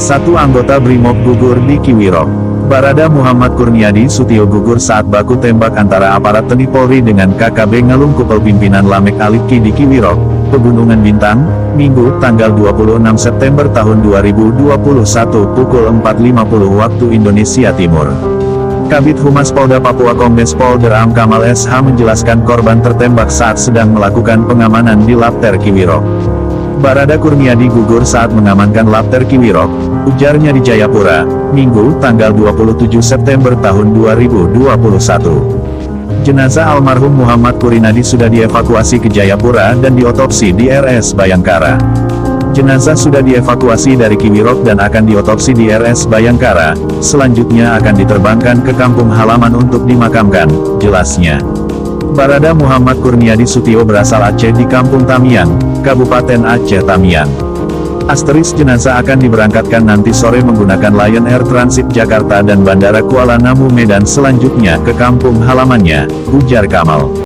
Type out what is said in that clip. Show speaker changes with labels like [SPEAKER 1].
[SPEAKER 1] Satu anggota BRIMOB gugur di Kiwirok. Barada Muhammad Kurniadi Sutio gugur saat baku tembak antara aparat TNI Polri dengan KKB Ngalung Kupel pimpinan Lamek Alipki di Kiwirok, Pegunungan Bintang, Minggu, tanggal 26 September tahun 2021 pukul 4.50 waktu Indonesia Timur. Kabid Humas Polda Papua Kombes Pol Deram Kamal SH menjelaskan korban tertembak saat sedang melakukan pengamanan di Lapter Kiwirok. Barada Kurniadi gugur saat mengamankan Lapter Kiwirok, ujarnya di Jayapura, Minggu, tanggal 27 September tahun 2021. Jenazah almarhum Muhammad Kurniadi sudah dievakuasi ke Jayapura dan diotopsi di RS Bayangkara. Jenazah sudah dievakuasi dari Kiwirok dan akan diotopsi di RS Bayangkara, selanjutnya akan diterbangkan ke kampung halaman untuk dimakamkan, jelasnya. Barada Muhammad Kurniadi Sutio berasal Aceh di Kampung Tamiang, Kabupaten Aceh Tamiang. Asteris jenazah akan diberangkatkan nanti sore menggunakan Lion Air Transit Jakarta dan Bandara Kuala Namu Medan selanjutnya ke kampung halamannya, ujar Kamal.